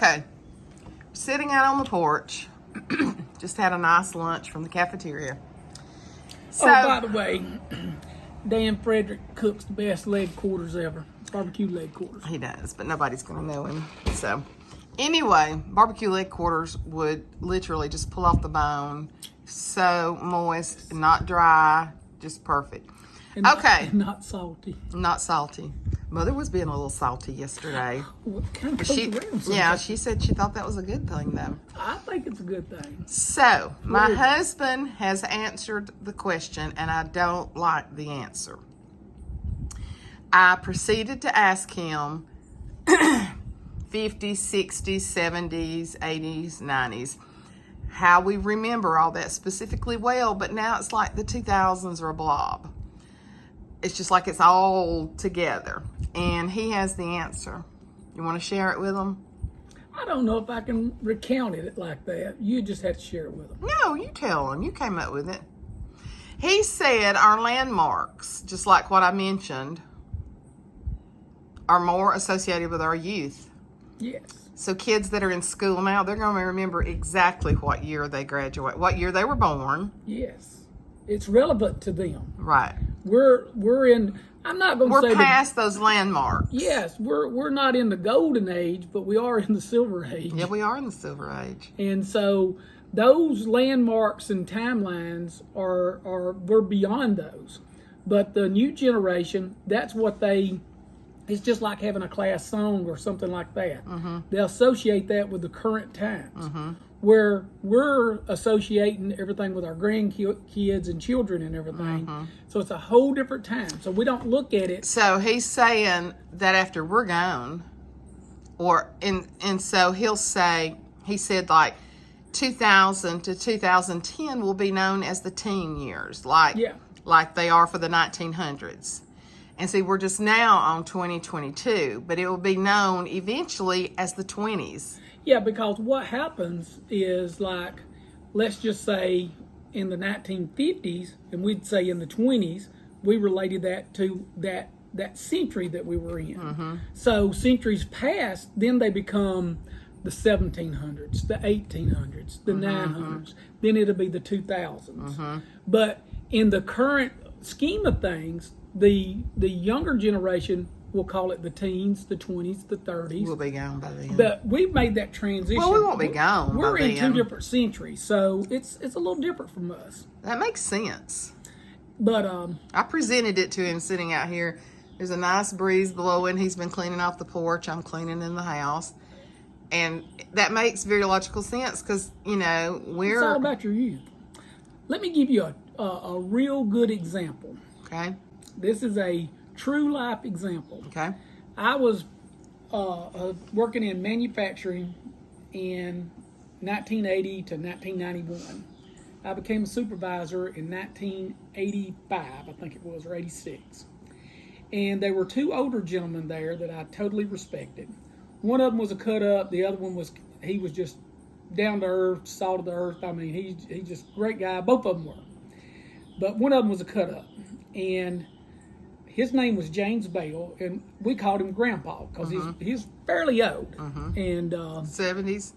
Okay. Sitting out on the porch. Just had a nice lunch from the cafeteria. So, by the way, Dan Frederick cooks the best leg quarters ever. Barbecue leg quarters. he does, but nobody's going to know him. So, anyway, barbecue leg quarters would literally just pull off the bone. So moist, not dry, just perfect. Okay. And not salty. Not salty. Mother was being a little salty yesterday. Well, kind of She said she thought that was a good thing, though. I think it's a good thing. So, my husband has answered the question, and I don't like the answer. I proceeded to ask him 50s, 60s, 70s, 80s, 90s, how we remember all that specifically well, but now it's like the 2000s are a blob. It's just like it's all together. And he has the answer. You want to share it with him? I don't know if I can recount it like that. You just have to share it with him. No, you tell him. You came up with it. He said our landmarks, just like what I mentioned, are more associated with our youth. Yes. So kids that are in school now, they're going to remember exactly what year they graduate, what year they were born. Yes. It's relevant to them. Right. We're in, I'm not going to say we're past those landmarks. Yes, we're not in the golden age, but we are in the silver age. Yeah, we are in the silver age. And so those landmarks and timelines we're beyond those. But the new generation, that's what it's just like having a class song or something like that. Mm-hmm. They associate that with the current times. Mm-hmm. Where we're associating everything with our grandkids and children and everything. Mm-hmm. So it's a whole different time. So we don't look at it. So he's saying that after we're gone, and so he said like 2000 to 2010 will be known as the teen years, like they are for the 1900s. And see, we're just now on 2022, but it will be known eventually as the 20s. Yeah, because what happens is, like, let's just say in the 1950s, and we'd say in the 20s, we related that to that century that we were in. Mm-hmm. So centuries past, then they become the 1700s, the 1800s, the 900s. Then it'll be the 2000s. Mm-hmm. But in the current scheme of things, the younger generation, we'll call it the teens, the 20s, the 30s. We'll be gone by then. But we've made that transition. Well, we won't be gone. We're by in then. 2 different centuries, so it's a little different from us. That makes sense. But I presented it to him sitting out here. There's a nice breeze blowing. He's been cleaning off the porch. I'm cleaning in the house. And that makes very logical sense because, we're... It's all about your youth. Let me give you a real good example. Okay. This is a true life example. Okay. I was working in manufacturing in 1980 to 1991. I became a supervisor in 1985, I think it was, or 86. And there were 2 older gentlemen there that I totally respected. One of them was a cut up. The other one was just down to earth, salt of the earth. I mean, he's just a great guy. Both of them were. But one of them was a cut up. And his name was James Bale, and we called him Grandpa because he's fairly old. And 70s?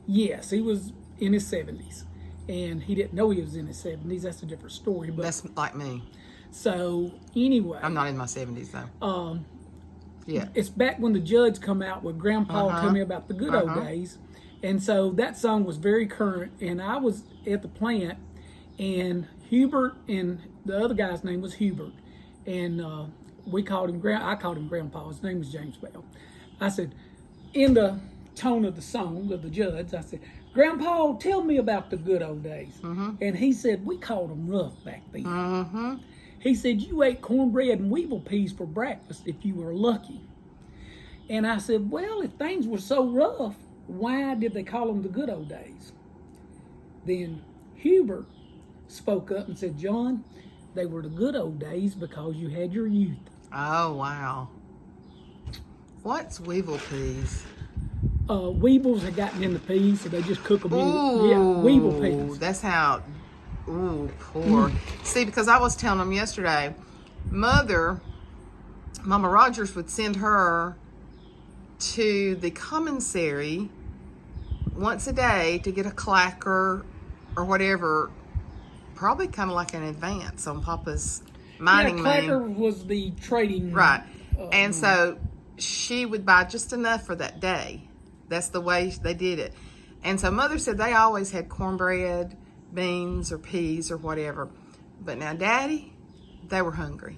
Yes, he was in his 70s. And he didn't know he was in his 70s. That's a different story. But That's like me. so anyway, I'm not in my 70s, though. Yeah. it's back when the Judds come out with Grandpa Tell Me About the Good Old Days. And so that song was very current. And I was at the plant, and Hubert, and the other guy's name was Hubert. And I called him Grandpa. His name was James Bell. I said, in the tone of the song of the Judds, I said, Grandpa, tell me about the good old days. And he said, we called them rough back then. He said, you ate cornbread and weevil peas for breakfast if you were lucky. And I said, well, if things were so rough, why did they call them the good old days? Then Hubert spoke up and said, John, they were the good old days because you had your youth. Oh, wow. What's weevil peas? Weevils had gotten in the peas, so they just cook them Ooh, in. Yeah, weevil peas. That's how, poor. See, because I was telling them yesterday, Mama Rogers would send her to the commissary once a day to get a clacker or whatever, probably kind of like an advance on Papa's mining money. Clacker was the trading. Right. And so she would buy just enough for that day. That's the way they did it. And so Mother said they always had cornbread, beans, or peas or whatever. But now Daddy, they were hungry.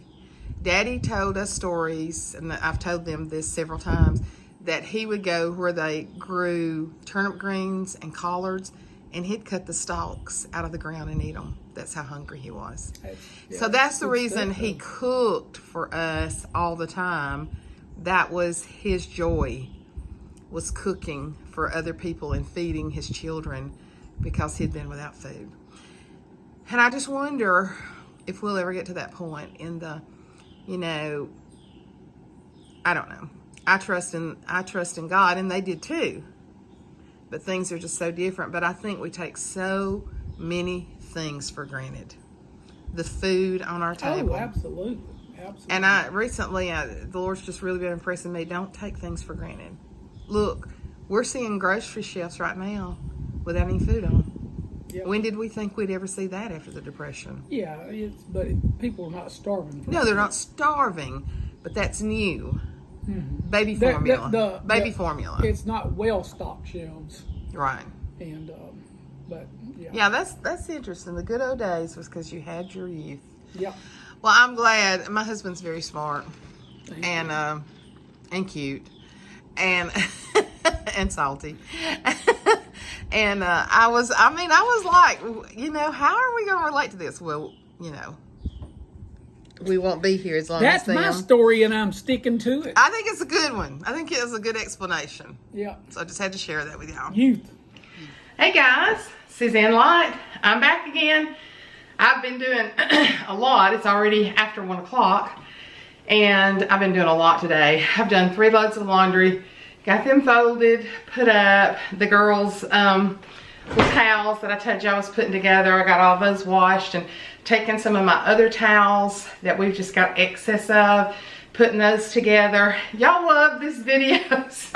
Daddy told us stories, and I've told them this several times, that he would go where they grew turnip greens and collards, and he'd cut the stalks out of the ground and eat them. That's how hungry he was. So that's the reason he cooked for us all the time. That was his joy, was cooking for other people and feeding his children, because he'd been without food. And I just wonder if we'll ever get to that point in the, I don't know. I trust in God, and they did too. But things are just so different. But I think we take so many things for granted. The food on our table. Oh, absolutely. And I recently, the Lord's just really been impressing me. Don't take things for granted. Look, we're seeing grocery shelves right now without any food on. Yep. When did we think we'd ever see that after the Depression? Yeah, but people are not starving. No, they're not starving, but that's new. Mm-hmm. Baby formula. Baby formula. It's not well-stocked shelves. Right. And, but, yeah. Yeah, that's interesting. The good old days was because you had your youth. Yeah. Well, I'm glad. My husband's very smart and cute and and salty. And I was like, how are we going to relate to this? Well, we won't be here as long as them. That's my story, and I'm sticking to it. I think it's a good one. I think it's a good explanation. Yeah. So I just had to share that with y'all. Youth. Hey guys, Suzanne Light. I'm back again. I've been doing a lot. It's already after 1 o'clock, and I've been doing a lot today. I've done 3 loads of laundry, got them folded, put up. The girls' towels that I told you I was putting together, I got all those washed, and taking some of my other towels that we've just got excess of, putting those together. Y'all love these videos.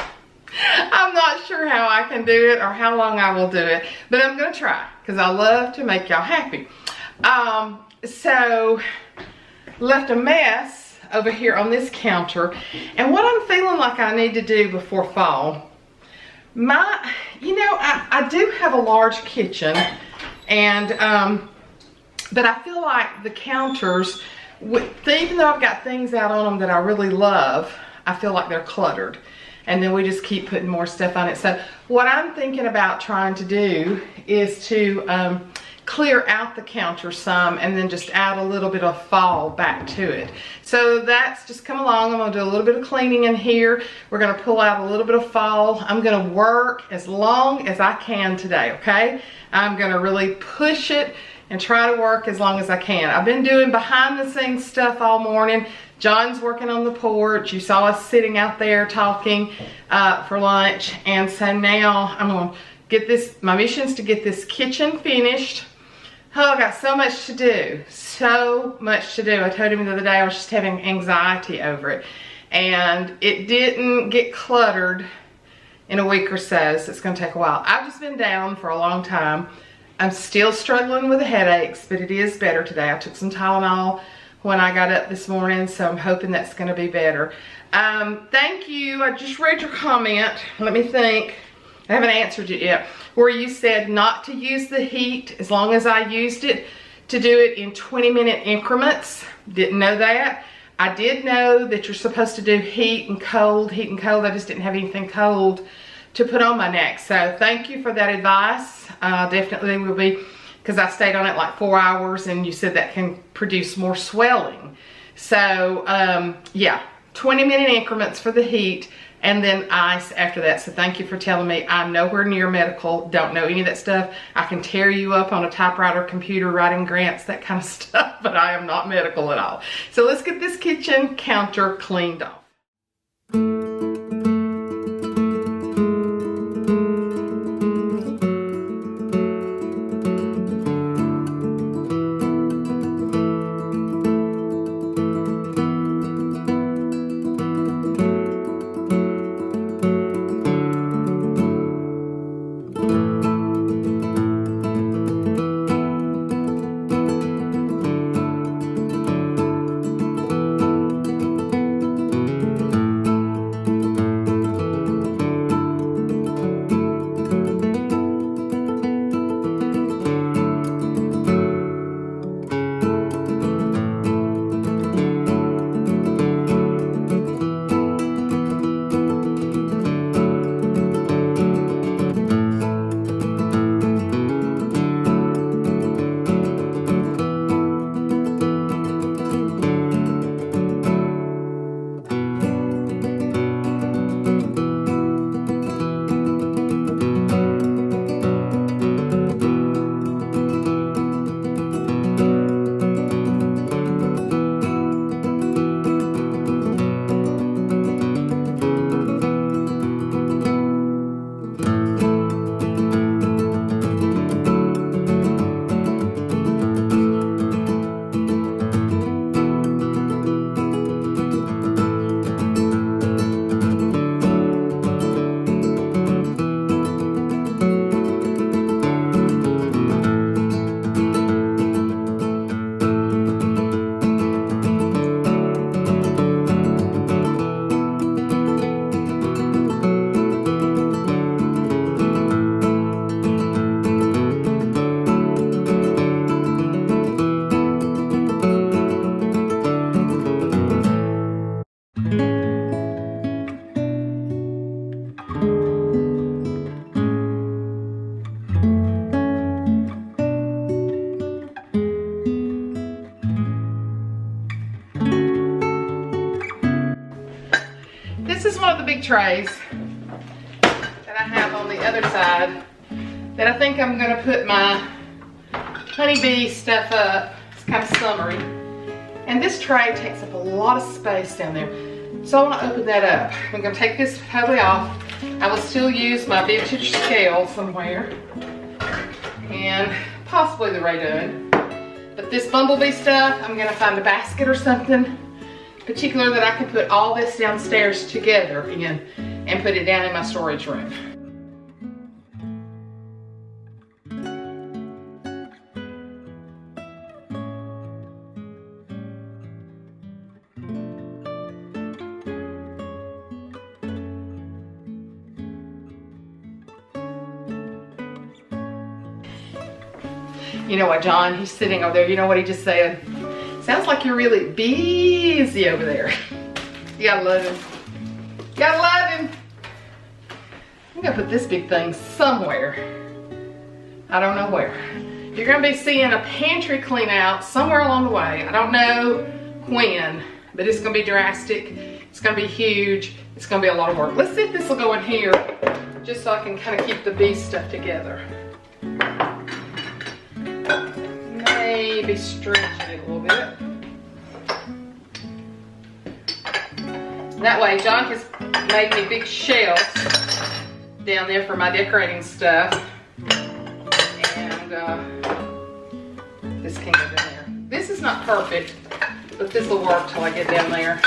I'm not sure how I can do it or how long I will do it, but I'm gonna try because I love to make y'all happy. So left a mess over here on this counter, and what I'm feeling like I need to do before fall, I do have a large kitchen, and but I feel like the counters, even though I've got things out on them that I really love, I feel like they're cluttered. And then we just keep putting more stuff on it. So what I'm thinking about trying to do is to clear out the counter some, and then just add a little bit of fall back to it. So that's just come along. I'm gonna do a little bit of cleaning in here. We're gonna pull out a little bit of fall. I'm gonna work as long as I can today, okay? I'm gonna really push it and try to work as long as I can. I've been doing behind the scenes stuff all morning. John's working on the porch. You saw us sitting out there talking for lunch. And so now I'm gonna get this, my mission is to get this kitchen finished. Oh, I got so much to do. So much to do. I told him the other day I was just having anxiety over it. And it didn't get cluttered in a week or so it's gonna take a while. I've just been down for a long time. I'm still struggling with the headaches, but it is better today. I took some Tylenol when I got up this morning, so I'm hoping that's gonna be better. Thank you. I just read your comment. Let me think. I haven't answered it yet. Where you said not to use the heat as long as I used it, to do it in 20-minute increments. Didn't know that. I did know that you're supposed to do heat and cold, heat and cold. I just didn't have anything cold to put on my neck. So thank you for that advice. Definitely will be, because I stayed on it like 4 hours, and you said that can produce more swelling. So yeah, 20-minute increments for the heat, and then ice after that. So thank you for telling me. I'm nowhere near medical, don't know any of that stuff. I can tear you up on a typewriter, computer, writing grants, that kind of stuff, but I am not medical at all. So let's get this kitchen counter cleaned off. the big trays that I have on the other side that I think I'm gonna put my honeybee stuff up. It's kind of summery. And this tray takes up a lot of space down there. So I want to open that up. I'm going to take this totally off. I will still use my vintage scale somewhere. And possibly the Raydon. But this bumblebee stuff, I'm going to find a basket or something particular that I can put all this downstairs together in and put it down in my storage room. You know what, John? He's sitting over there. You know what he just said? Sounds like you're really busy over there. You gotta love him. You gotta love him. I'm gonna put this big thing somewhere. I don't know where. You're gonna be seeing a pantry clean out somewhere along the way. I don't know when, but it's gonna be drastic. It's gonna be huge. It's gonna be a lot of work. Let's see if this will go in here, just so I can kind of keep the bee stuff together. Maybe stretch it a little bit. That way, John has made me big shelves down there for my decorating stuff. And this can go down there. This is not perfect, but this will work till I get down there.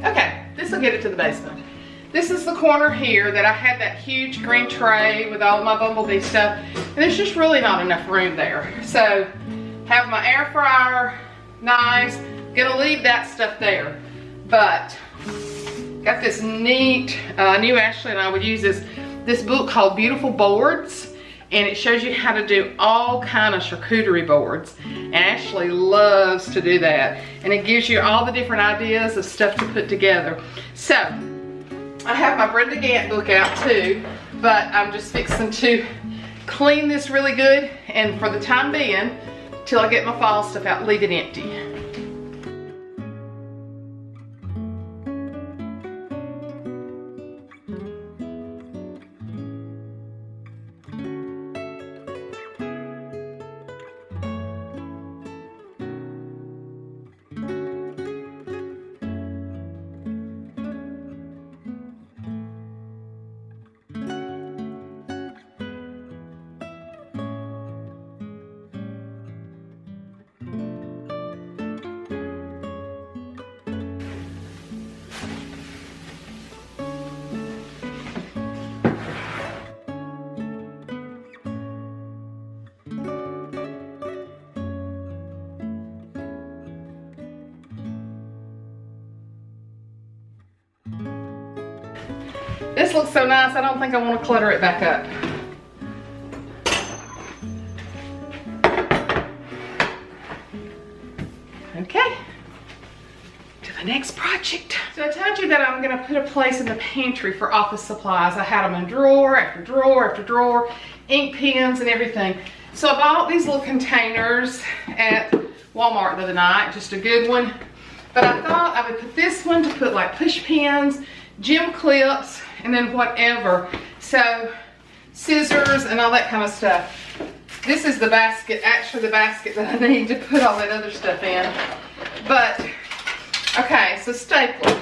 Okay, this will get it to the basement. This is the corner here that I had that huge green tray with all my bumblebee stuff, and there's just really not enough room there. So, have my air fryer, knives, gonna leave that stuff there. But, got this neat, I knew Ashley and I would use this book called Beautiful Boards, and it shows you how to do all kind of charcuterie boards. And Ashley loves to do that, and it gives you all the different ideas of stuff to put together. So, I have my Brenda Gant book out too, but I'm just fixing to clean this really good, and for the time being, till I get my fall stuff out, leave it empty. This looks so nice, I don't think I want to clutter it back up. Okay, to the next project. So I told you that I'm gonna put a place in the pantry for office supplies. I had them in drawer after drawer after drawer, ink pens and everything. So I bought these little containers at Walmart the other night, just a good one. But I thought I would put this one to put like push pins, gem clips, and then whatever. So scissors and all that kind of stuff. This is the basket, actually the basket that I need to put all that other stuff in. But, okay, so stapler.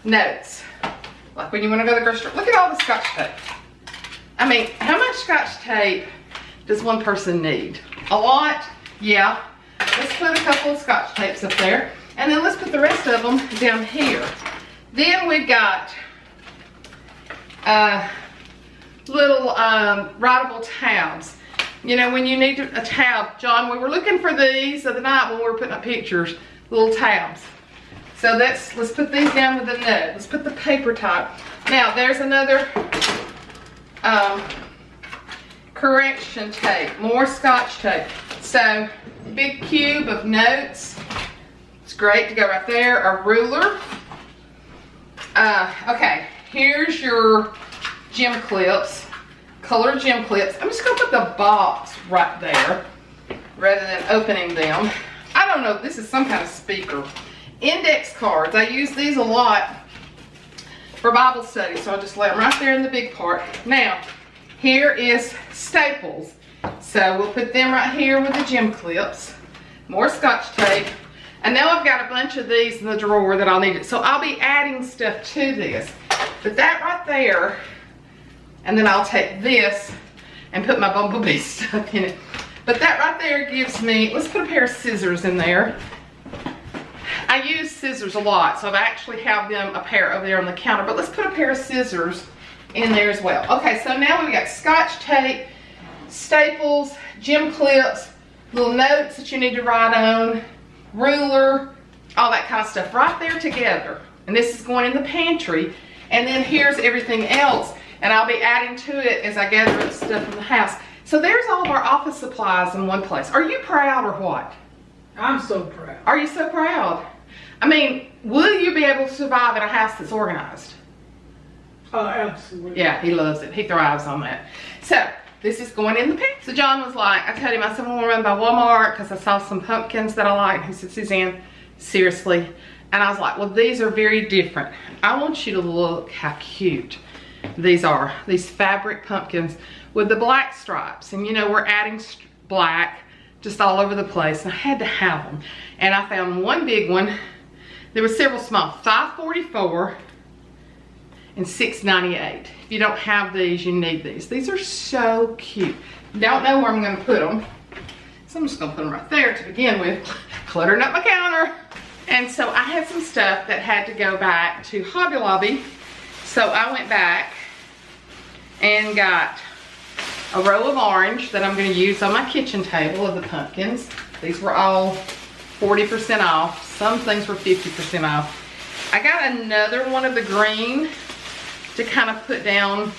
Notes. Like when you want to go to the grocery store. Look at all the Scotch tape. I mean, how much Scotch tape does one person need? A lot? Yeah. Let's put a couple of Scotch tapes up there. And then let's put the rest of them down here. Then we've got little writable tabs. You know, when you need a tab, John, we were looking for these the other night when we were putting up pictures, little tabs. So let's put these down with a note. Let's put the paper type. Now, there's another correction tape, more Scotch tape. So, big cube of notes. It's great to go right there. A ruler. Okay, here's your gem clips, colored gem clips. I'm just gonna put the box right there. rather than opening them. I don't know, this is some kind of speaker. Index cards, I use these a lot for Bible study, so I'll just lay them right there in the big part. Now, here is staples. So we'll put them right here with the gem clips. More Scotch tape. And now I've got a bunch of these in the drawer that I'll need. So I'll be adding stuff to this. But that right there, and then I'll take this and put my bumblebee stuff in it. But that right there gives me, let's put a pair of scissors in there. I use scissors a lot, so I've actually have them a pair over there on the counter, but let's put a pair of scissors in there as well. Okay, so now we've got Scotch tape, staples, gem clips, little notes that you need to write on, ruler, all that kind of stuff right there together. And this is going in the pantry. And then here's everything else, and I'll be adding to it as I gather the stuff from the house. So there's all of our office supplies in one place. Are you proud or what? I'm so proud. Are you so proud? I mean, will you be able to survive in a house that's organized? Oh, absolutely. Yeah, he loves it. He thrives on that. So this is going in the pantry. So John was like, I told him, I said, I want to run by Walmart because I saw some pumpkins that I like. He said, Suzanne, seriously? And I was like, well, these are very different. I want you to look how cute these are. These fabric pumpkins with the black stripes. And you know, we're adding black just all over the place. And I had to have them. And I found one big one. There were several small, $5.44 and $6.98. If you don't have these, you need these. These are so cute. Don't know where I'm gonna put them. So I'm just gonna put them right there to begin with. Cluttering up my counter. And so I had some stuff that had to go back to Hobby Lobby. So I went back and got a row of orange that I'm gonna use on my kitchen table of the pumpkins. These were all 40% off. Some things were 50% off. I got another one of the green to kind of put down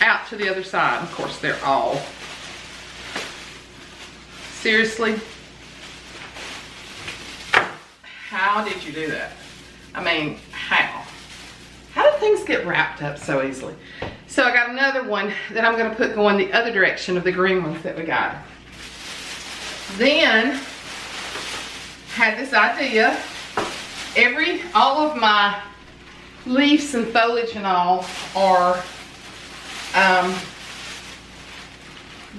out to the other side. Of course, they're all. Seriously? How did you do that? I mean, how? How do things get wrapped up so easily? So I got another one that I'm gonna put going the other direction of the green ones that we got. Then, had this idea. All of my leaves and foliage and all are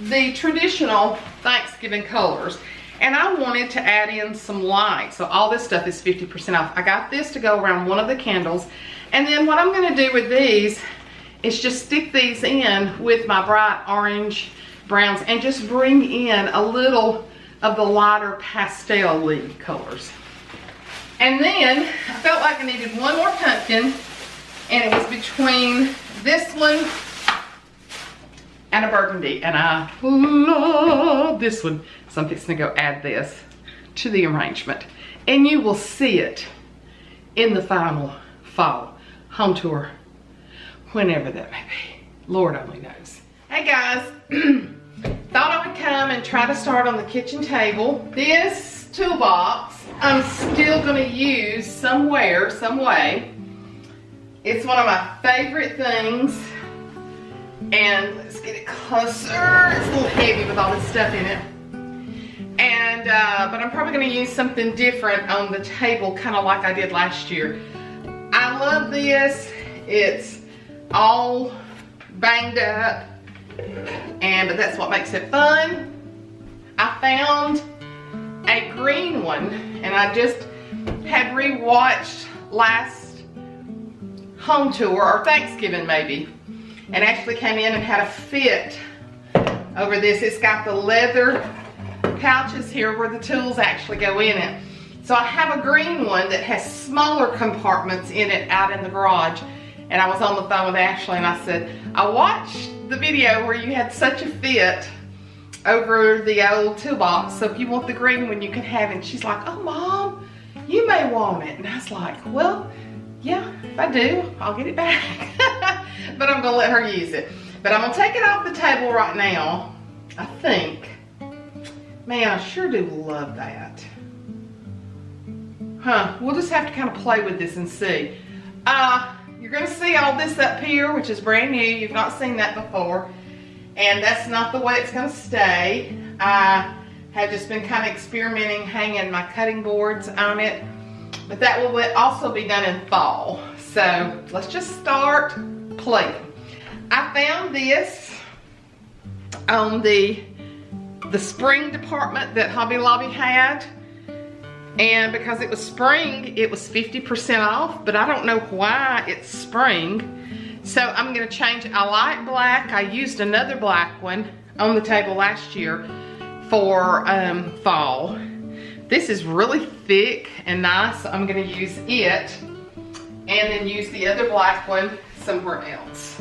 the traditional Thanksgiving colors. And I wanted to add in some light. So all this stuff is 50% off. I got this to go around one of the candles. And then what I'm gonna do with these is just stick these in with my bright orange browns and just bring in a little of the lighter pastel leaf colors. And then I felt like I needed one more pumpkin, and it was between this one and a burgundy, and I love this one. So I'm fixing to go add this to the arrangement, and you will see it in the final fall home tour, whenever that may be. Lord only knows. Hey guys, thought I would come and try to start on the kitchen table. This toolbox I'm still gonna use somewhere, some way. It's one of my favorite things. And let's get it closer. It's a little heavy with all this stuff in it. And, but I'm probably gonna use something different on the table, kind of like I did last year. I love this. It's all banged up, but that's what makes it fun. I found a green one, and I just had rewatched last home tour, or Thanksgiving maybe, and actually came in and had a fit over this. It's got the leather pouches here where the tools actually go in it. So I have a green one that has smaller compartments in it out in the garage. And I was on the phone with Ashley and I said, I watched the video where you had such a fit over the old toolbox. So if you want the green one, you can have it. And she's like, oh Mom, you may want it. And I was like, well, yeah, if I do, I'll get it back. But I'm gonna let her use it. But I'm gonna take it off the table right now, I think. Man, I sure do love that. We'll just have to kind of play with this and see. You're gonna see all this up here, which is brand new. You've not seen that before. And that's not the way it's gonna stay. I have just been kind of experimenting, hanging my cutting boards on it. But that will also be done in fall. So let's just start playing. I found this on the spring department that Hobby Lobby had. And because it was spring, it was 50% off, but I don't know why it's spring. So I'm gonna change it. I like black. I used another black one on the table last year for fall. This is really thick and nice, so I'm gonna use it and then use the other black one somewhere else.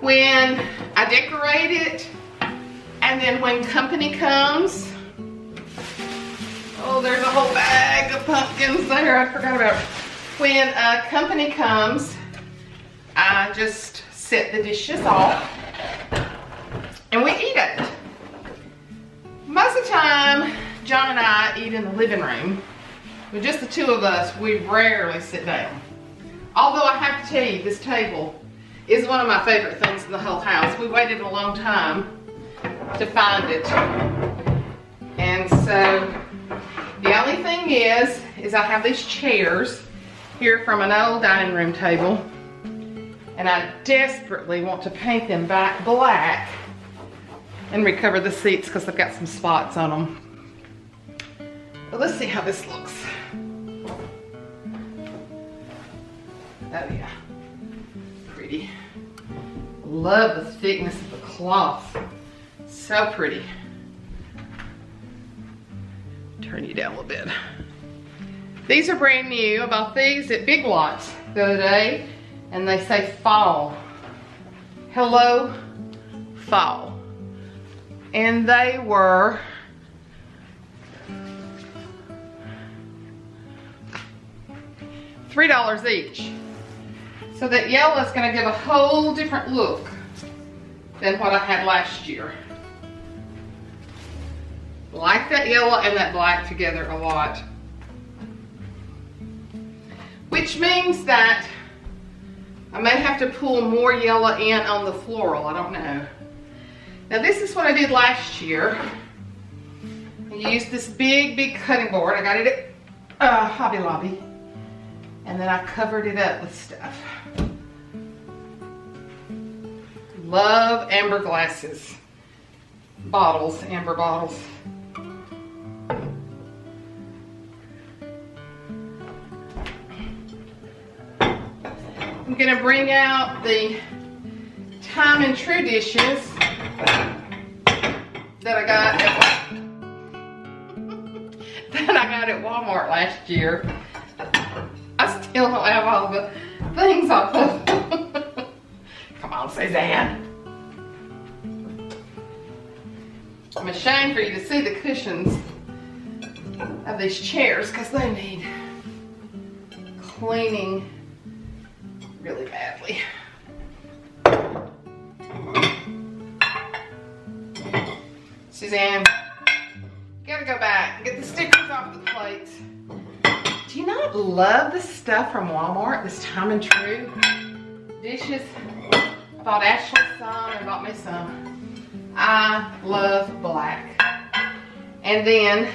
When I decorate it, and then when company comes, oh, there's a whole bag of pumpkins there, I forgot about it. When company comes, I just set the dishes off and we eat it. Most of the time, John and I eat in the living room. With just the two of us, we rarely sit down. Although I have to tell you, this table is one of my favorite things in the whole house. We waited a long time to find it. And so, the only thing is I have these chairs here from an old dining room table. And I desperately want to paint them back black and recover the seats because they've got some spots on them. But let's see how this looks. Oh yeah, pretty. Love the thickness of the cloth. So pretty. Turn you down a little bit. These are brand new. I bought these at Big Lots the other day, and they say fall. Hello, fall. And they were $3 each. So that yellow is going to give a whole different look than what I had last year. Like that yellow and that black together a lot. Which means that I may have to pull more yellow in on the floral, I don't know. Now this is what I did last year. I used this big cutting board. I got it at Hobby Lobby. And then I covered it up with stuff. Love amber glasses. Bottles, amber bottles. I'm gonna bring out the Time and True dishes that I got at Walmart last year. I still don't have all the things off of them. Come on, Suzanne. I'm ashamed for you to see the cushions of these chairs because they need cleaning really badly. Suzanne, you gotta go back and get the stickers off the plates. Do you not love this stuff from Walmart, this Time and True dishes? I bought Ashley some and bought me some. I love black. And then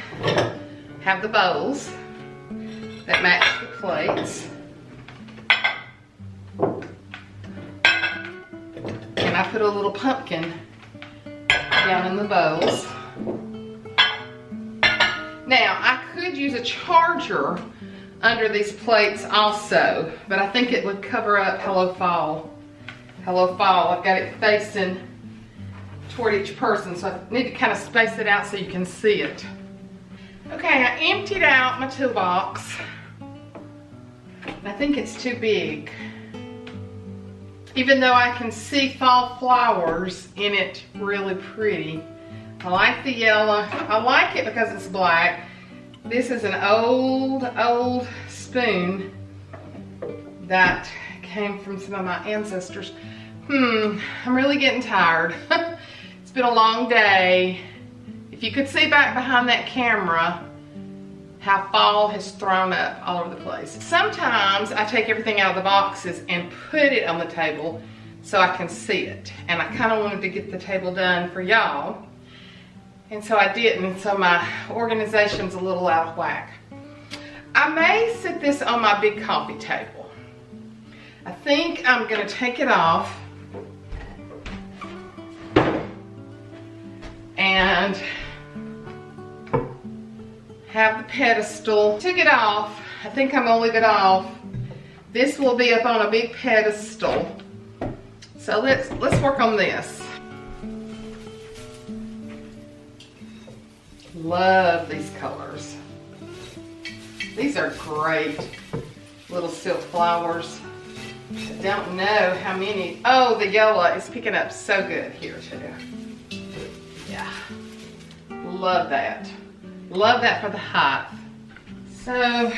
have the bowls that match the plates. And I put a little pumpkin down in the bowls. Now, I could use a charger under these plates also, but I think it would cover up Hello Fall. Hello Fall. I've got it facing toward each person, so I need to kind of space it out so you can see it. Okay, I emptied out my toolbox. I think it's too big. Even though I can see fall flowers in it really pretty. I like the yellow. I like it because it's black. This is an old spoon that came from some of my ancestors. I'm really getting tired. It's been a long day. If you could see back behind that camera, how fall has thrown up all over the place. Sometimes I take everything out of the boxes and put it on the table so I can see it. And I kind of wanted to get the table done for y'all. And so I didn't, so my organization's a little out of whack. I may sit this on my big coffee table. I think I'm gonna take it off and have the pedestal. Took it off. I think I'm gonna leave it off. This will be up on a big pedestal. So let's work on this. Love these colors. These are great little silk flowers. I don't know how many. Oh, the yellow is picking up so good here too. Yeah, love that. Love that for the height. So,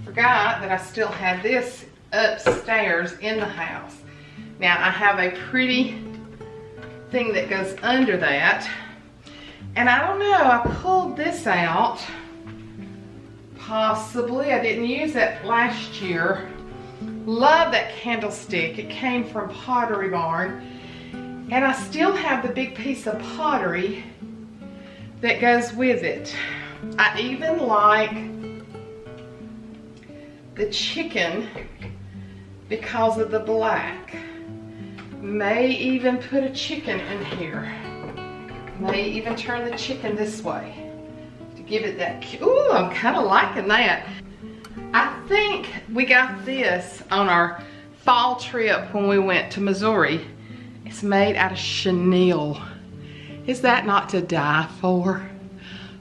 forgot that I still have this upstairs in the house. Now I have a pretty thing that goes under that. And I don't know, I pulled this out. Possibly, I didn't use it last year. Love that candlestick. It came from Pottery Barn. And I still have the big piece of pottery that goes with it. I even like the chicken because of the black. May even put a chicken in here. May even turn the chicken this way to give it that, ooh, I'm kind of liking that. I think we got this on our fall trip when we went to Missouri. It's made out of chenille. Is that not to die for?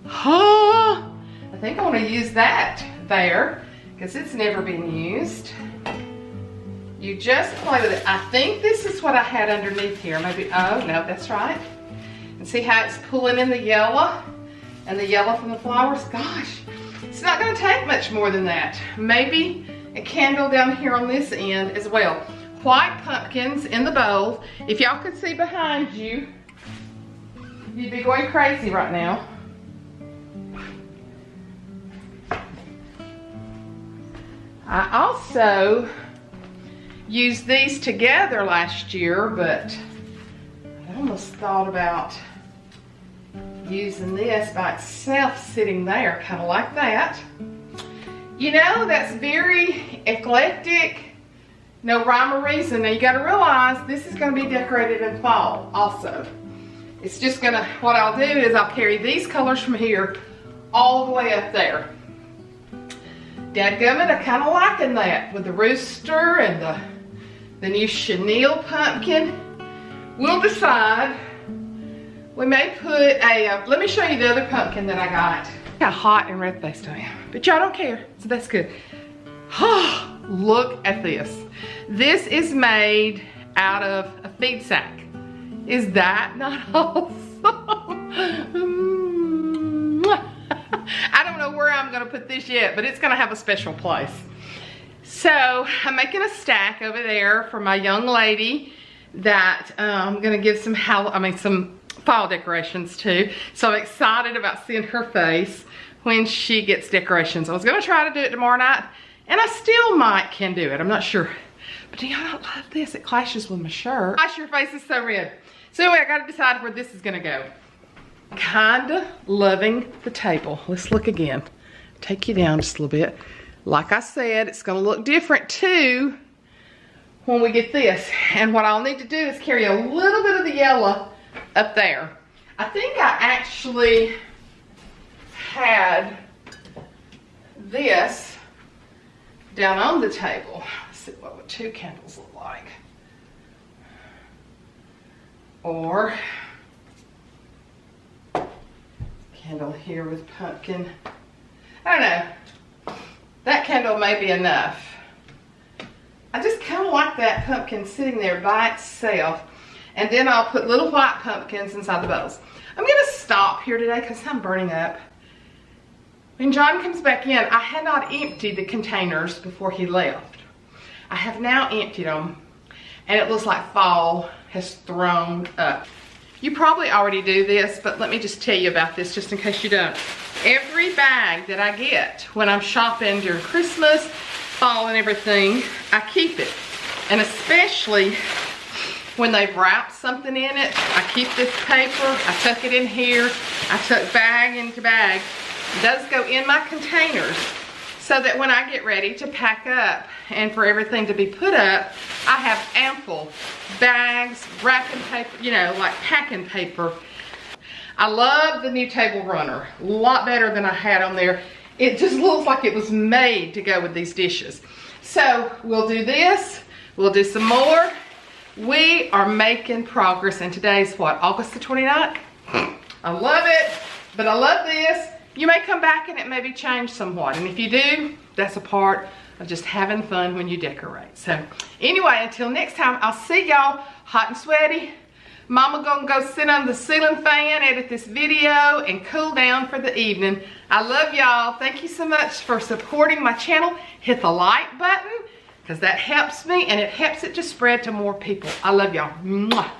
Huh? I think I want to use that there because it's never been used. You just play with it. I think this is what I had underneath here. Maybe, oh no, that's right. And see how it's pulling in the yellow and the yellow from the flowers? Gosh, it's not gonna take much more than that. Maybe a candle down here on this end as well. White pumpkins in the bowl. If y'all could see behind you, you'd be going crazy right now. I also used these together last year, but I almost thought about using this by itself sitting there, kind of like that. You know, that's very eclectic, no rhyme or reason. Now you gotta realize this is gonna be decorated in fall also. It's just gonna, what I'll do is I'll carry these colors from here all the way up there. Dadgummit, I kind of liking that with the rooster and the new chenille pumpkin. We'll decide. We may put a, let me show you the other pumpkin that I got. How hot and red-faced I am, but y'all don't care, so that's good. Look at this. This is made out of a feed sack. Is that not awesome? I don't know where I'm gonna put this yet, but it's gonna have a special place. So I'm making a stack over there for my young lady that I'm gonna give some some fall decorations to. So I'm excited about seeing her face when she gets decorations. I was gonna try to do it tomorrow night, and I still can do it, I'm not sure. But do y'all not love this? It clashes with my shirt. Gosh, your face is so red. So anyway, I gotta decide where this is gonna go. Kinda loving the table. Let's look again. Take you down just a little bit. Like I said, it's gonna look different too when we get this. And what I'll need to do is carry a little bit of the yellow up there. I think I actually had this down on the table. Let's see, what would 2 candles look like? Or candle here with pumpkin. I don't know. That candle may be enough. I just kind of like that pumpkin sitting there by itself. And then I'll put little white pumpkins inside the bowls. I'm going to stop here today because I'm burning up. When John comes back in, I had not emptied the containers before he left. I have now emptied them. And it looks like fall has thrown up. You probably already do this, but let me just tell you about this just in case you don't. Every bag that I get when I'm shopping during Christmas, fall and everything, I keep it. And especially when they've wrapped something in it, I keep this paper, I tuck it in here, I tuck bag into bag. Those go in my containers so that when I get ready to pack up and for everything to be put up, I have ample bags, wrapping paper, you know, like packing paper. I love the new table runner, a lot better than I had on there. It just looks like it was made to go with these dishes. So we'll do this, we'll do some more. We are making progress, and today's what, August the 29th? I love it, but I love this. You may come back and it may be changed somewhat, and if you do, that's a part of just having fun when you decorate. So anyway, until next time, I'll see y'all hot and sweaty. Mama gonna go sit on the ceiling fan, edit this video, and cool down for the evening. I love y'all. Thank you so much for supporting my channel. Hit the like button, because that helps me and it helps it to spread to more people. I love y'all. Mwah.